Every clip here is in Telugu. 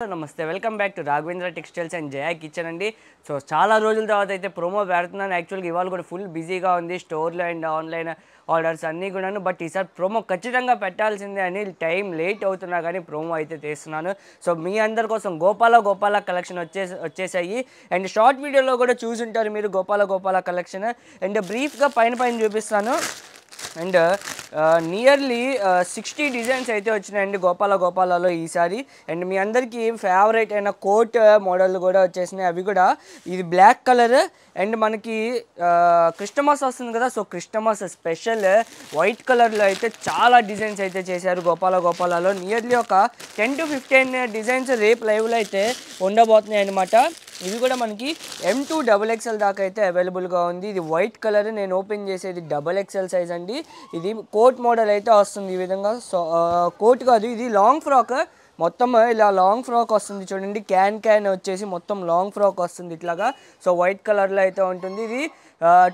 నమస్తే welcome back to Raghavendra textiles and Jaya kitchen అండి. సో చాలా రోజుల తర్వాత అయితే ప్రోమో పెడుతున్నాను. యాక్చువల్గా ఇవాళ కూడా ఫుల్ బిజీగా ఉంది స్టోర్లో అండ్ ఆన్లైన్ ఆర్డర్స్ అన్నీ కూడాను. బట్ ఈసారి ప్రోమో ఖచ్చితంగా పెట్టాల్సిందే అని టైం లేట్ అవుతున్నా కానీ ప్రోమో అయితే తీస్తున్నాను. సో మీ అందరి కోసం గోపాల కలెక్షన్ వచ్చేసాయి. అండ్ షార్ట్ వీడియోలో కూడా చూసుంటారు మీరు గోపాల కలెక్షన్. అండ్ బ్రీఫ్గా పైన చూపిస్తాను. అండ్ నియర్లీ 60 డిజైన్స్ అయితే వచ్చినాయండి గోపాలలో ఈసారి. అండ్ మీ అందరికీ ఫేవరెట్ అయిన కోట్ మోడల్ కూడా వచ్చేసినాయి. అవి కూడా ఇది బ్లాక్ కలర్ అండ్ మనకి క్రిస్టమస్ వస్తుంది కదా, సో క్రిస్టమస్ స్పెషల్ వైట్ కలర్లో అయితే చాలా డిజైన్స్ అయితే చేశారు గోపాలలో. నియర్లీ ఒక 10 to 15 డిజైన్స్ రేపు లైవ్లో అయితే ఉండబోతున్నాయి అనమాట. ఇది కూడా మనకి M2 XXL దాకా అయితే అవైలబుల్గా ఉంది. ఇది వైట్ కలర్, నేను ఓపెన్ చేసేది XXL సైజ్ అండి. ఇది కోట్ మోడల్ అయితే వస్తుంది ఈ విధంగా. సో కోట్ కాదు, ఇది లాంగ్ ఫ్రాక్. మొత్తం ఇలా లాంగ్ ఫ్రాక్ వస్తుంది చూడండి. క్యాన్ వచ్చేసి మొత్తం లాంగ్ ఫ్రాక్ వస్తుంది ఇట్లాగా. సో వైట్ కలర్లో అయితే ఉంటుంది. ఇది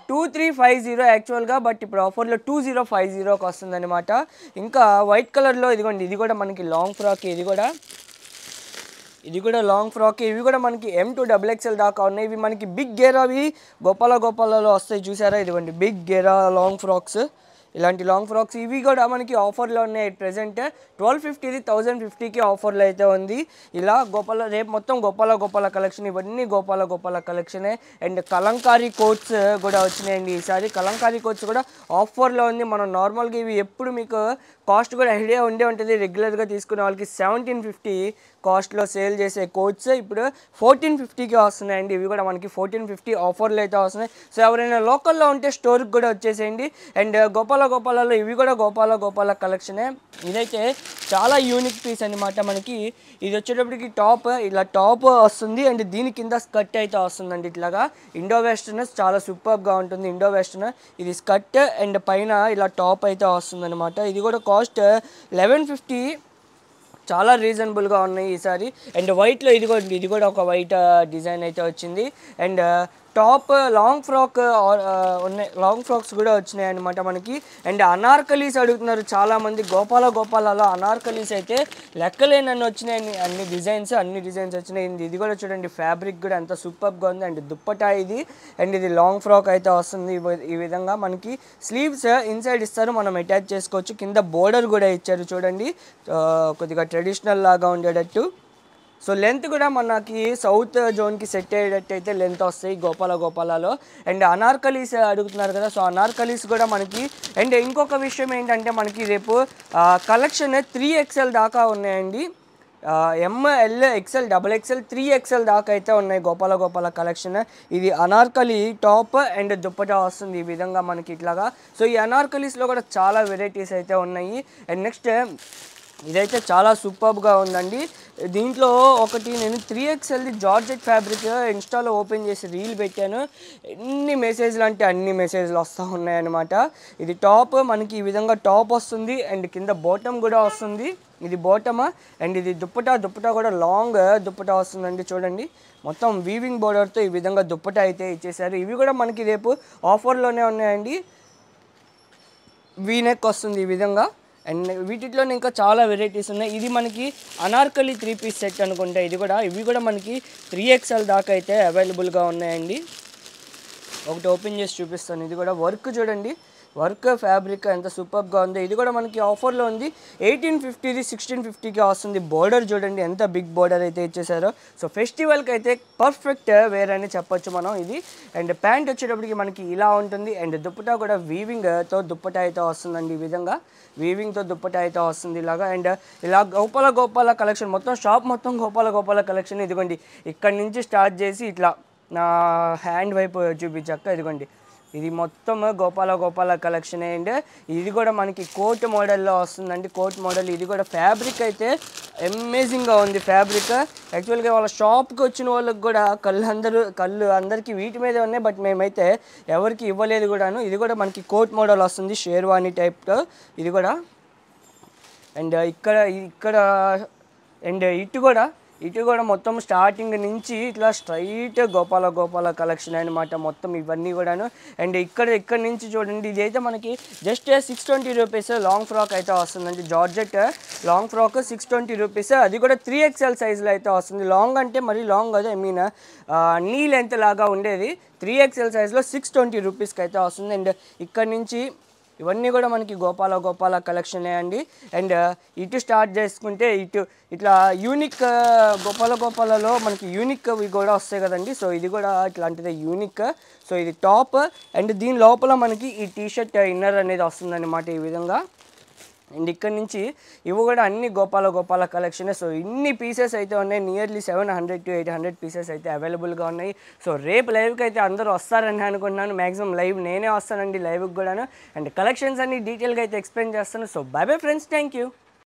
2350 యాక్చువల్గా, బట్ ఇప్పుడు ఆఫర్లో 2050కి వస్తుంది అనమాట. ఇంకా వైట్ కలర్లో ఇదిగోండి, ఇది కూడా మనకి లాంగ్ ఫ్రాక్. ఇది కూడా లాంగ్ ఫ్రాక్. ఇవి కూడా మనకి M2 XXL దాకా ఉన్నాయి. ఇవి మనకి బిగ్ గేరావి గోపాలలో వస్తాయి చూసారా. ఇదిగోండి బిగ్ గేరా లాంగ్ ఫ్రాక్స్, ఇలాంటి లాంగ్ ఫ్రాక్స్. ఇవి కూడా మనకి ఆఫర్లో ఉన్నాయి. ప్రెజెంట్ 1250 1050కి ఆఫర్లో అయితే ఉంది. ఇలా రేపు మొత్తం గోపాల కలెక్షన్. ఇవన్నీ గోపాల కలెక్షనే. అండ్ కలంకారీ కోట్స్ కూడా వచ్చినాయండి ఈసారి. కలంకారీ కోట్స్ కూడా ఆఫర్లో ఉంది. మనం నార్మల్గా ఇవి ఎప్పుడు మీకు కాస్ట్ కూడా ఐడియా ఉంటుంది. రెగ్యులర్గా తీసుకునే వాళ్ళకి 1750 కాస్ట్లో సేల్ చేసే కోట్స్ ఇప్పుడు 1450కి వస్తున్నాయండి. ఇవి కూడా మనకి 1450 ఆఫర్లు అయితే వస్తున్నాయి. సో ఎవరైనా లోకల్లో ఉంటే స్టోర్కి కూడా వచ్చేసేయండి. అండ్ గోపాలలో ఇవి కూడా గోపాల కలెక్షనే. ఇదైతే చాలా యూనిక్ పీస్ అనమాట. మనకి ఇది వచ్చేటప్పటికి ఇలా టాప్ వస్తుంది అండ్ దీని కింద స్కర్ట్ అయితే వస్తుందండి. ఇట్లాగా ఇండో వెస్టర్న్ చాలా సూపర్గా ఉంటుంది. ఇండో వెస్టర్న్ ఇది స్కర్ట్ అండ్ పైన ఇలా టాప్ అయితే వస్తుంది అనమాట. ఇది కూడా కాస్ట్ 1150, చాలా రీజనబుల్గా ఉన్నాయి ఈసారి. అండ్ వైట్లో ఇది కూడా ఒక వైట్ డిజైన్ అయితే వచ్చింది. And top long long frocks కూడా వచ్చినాయి అనమాట మనకి. అండ్ అనార్కలీస్ అడుగుతున్నారు చాలామంది. గోపాలలో అనార్కలీస్ అయితే లెక్కలేనన్ని వచ్చినాయి. అన్ని డిజైన్స్ వచ్చినాయి. ఇది కూడా చూడండి, ఫ్యాబ్రిక్ కూడా ఎంత సూపర్గా ఉంది. అండ్ దుప్పటా ఇది. అండ్ ఇది లాంగ్ ఫ్రాక్ అయితే వస్తుంది. ఈ విధంగా మనకి స్లీవ్స్ ఇన్సైడ్ ఇస్తారు, మనం అటాచ్ చేసుకోవచ్చు. కింద బోర్డర్ కూడా ఇచ్చారు చూడండి, కొద్దిగా ట్రెడిషనల్ లాగా ఉండేటట్టు. సో లెంత్ కూడా మనకి సౌత్ జోన్కి సెట్ అయ్యేటట్టు అయితే లెంత్ వస్తాయి గోపాలలో. అండ్ అనార్కలీస్ అడుగుతున్నారు కదా, సో అనార్కలీస్ కూడా మనకి. అండ్ ఇంకొక విషయం ఏంటంటే మనకి రేపు కలెక్షన్ 3XL దాకా ఉన్నాయండి. ML XL XXL 3XL దాకా అయితే ఉన్నాయి గోపాల కలెక్షన్. ఇది అనార్కలి టాప్ అండ్ దుప్పటా వస్తుంది ఈ విధంగా మనకి ఇట్లాగా. సో ఈ అనార్కలీస్లో కూడా చాలా వెరైటీస్ అయితే ఉన్నాయి. అండ్ నెక్స్ట్ ఇదైతే చాలా సూపర్గా ఉందండి. దీంట్లో ఒకటి నేను 3XLది జార్జెట్ ఫ్యాబ్రిక్ ఇన్స్టాలో ఓపెన్ చేసి రీల్ పెట్టాను. ఎన్ని మెసేజ్లు అంటే అన్ని మెసేజ్లు వస్తూ ఉన్నాయన్నమాట. ఇది టాప్ మనకి ఈ విధంగా టాప్ వస్తుంది అండ్ కింద బాటమ్ కూడా వస్తుంది. ఇది బాటమ్. అండ్ ఇది దుప్పటా కూడా లాంగ్ దుప్పటా వస్తుందండి చూడండి. మొత్తం వీవింగ్ బోర్డర్తో ఈ విధంగా దుప్పటా అయితే ఇచ్చేసారు. ఇవి కూడా మనకి రేపు ఆఫర్లోనే ఉన్నాయండి. వీనెక్ వస్తుంది ఈ విధంగా. అండ్ వీటిలో ఇంకా చాలా వెరైటీస్ ఉన్నాయి. ఇది మనకి అనార్కలి 3 పీస్ సెట్ అనుకుంటా. ఇవి కూడా మనకి 3XL దాకా అయితే అవైలబుల్గా ఉన్నాయండి. ఒకటి ఓపెన్ చేసి చూపిస్తాను. ఇది కూడా వర్క్ చూడండి, వర్క్ ఫ్యాబ్రిక్ ఎంత సూపర్గా ఉంది. ఇది కూడా మనకి ఆఫర్లో ఉంది. 1850 1650కి వస్తుంది. బోర్డర్ చూడండి ఎంత బిగ్ బోర్డర్ అయితే ఇచ్చేసారో. సో ఫెస్టివల్కి అయితే పర్ఫెక్ట్ వేర్ అని చెప్పొచ్చు మనం ఇది. అండ్ ప్యాంట్ వచ్చేటప్పటికి మనకి ఇలా ఉంటుంది. అండ్ దుప్పటా కూడా వీవింగ్తో దుప్పటా అయితే వస్తుందండి. ఈ విధంగా వీవింగ్తో దుప్పటా అయితే వస్తుంది ఇలాగా. అండ్ ఇలా గోపాల కలెక్షన్ మొత్తం షాప్ మొత్తం గోపాల కలెక్షన్. ఇదిగోండి ఇక్కడి నుంచి స్టార్ట్ చేసి ఇట్లా నా హ్యాండ్ వైపు చూపించాక ఇదిగోండి ఇది మొత్తం గోపాల కలెక్షన్. అండ్ ఇది కూడా మనకి కోట్ మోడల్లో వస్తుందండి. Coat model. ఇది కూడా ఫ్యాబ్రిక్ అయితే అమేజింగ్గా ఉంది ఫ్యాబ్రిక్. యాక్చువల్గా వాళ్ళ షాప్కి వచ్చిన వాళ్ళకి కూడా కళ్ళు అందరికీ వీటి మీదే ఉన్నాయి. బట్ మేమైతే ఎవరికి ఇవ్వలేదు కూడాను. ఇది కూడా మనకి కోట్ మోడల్ వస్తుంది, షేర్వానీ టైప్తో ఇది కూడా. అండ్ ఇక్కడ అండ్ ఇటు కూడా ఇటు కూడా మొత్తం స్టార్టింగ్ నుంచి ఇట్లా స్ట్రైట్ గోపాల కలెక్షన్ అనమాట మొత్తం ఇవన్నీ కూడాను. అండ్ ఇక్కడ నుంచి చూడండి, ఇది అయితే మనకి జస్ట్ 620 రూపీస్ లాంగ్ ఫ్రాక్ అయితే వస్తుందండి. జార్జెట్ లాంగ్ ఫ్రాక్ 620 రూపీస్, అది కూడా 3XL సైజులో అయితే వస్తుంది. లాంగ్ అంటే మరీ లాంగ్ అదే మీన్ నీ లెంత్ లాగా ఉండేది 3XL సైజులో 620 రూపీస్కి అయితే వస్తుంది. అండ్ ఇక్కడ నుంచి ఇవన్నీ కూడా మనకి గోపాల కలెక్షనే అండి. అండ్ ఇటు స్టార్ట్ చేసుకుంటే ఇటు ఇట్లా యూనిక్ గోపాలలో మనకి యూనిక్ ఇవి కూడా వస్తాయి కదండి. సో ఇది కూడా ఇట్లాంటిదే యూనిక్. సో ఇది టాప్ అండ్ దీని లోపల మనకి ఈ టీషర్ట్ ఇన్నర్ అనేది వస్తుందన్నమాట ఈ విధంగా. అండ్ ఇక్కడ నుంచి ఇవి కూడా అన్ని గోపాల కలెక్షనే. సో ఇన్ని పీసెస్ అయితే ఉన్నాయి, నియర్లీ 700 to 800 పీసెస్ అయితే అవైలబుల్గా ఉన్నాయి. సో రేపు లైవ్కి అయితే అందరూ వస్తారని అనుకుంటున్నాను. మ్యాక్సిమం లైవ్ నేనే వస్తానండి లైవ్కి కూడాను. అండ్ కలెక్షన్స్ అన్ని డీటెయిల్గా అయితే ఎక్స్ప్లెయిన్ చేస్తాను. So by bye friends, thank you.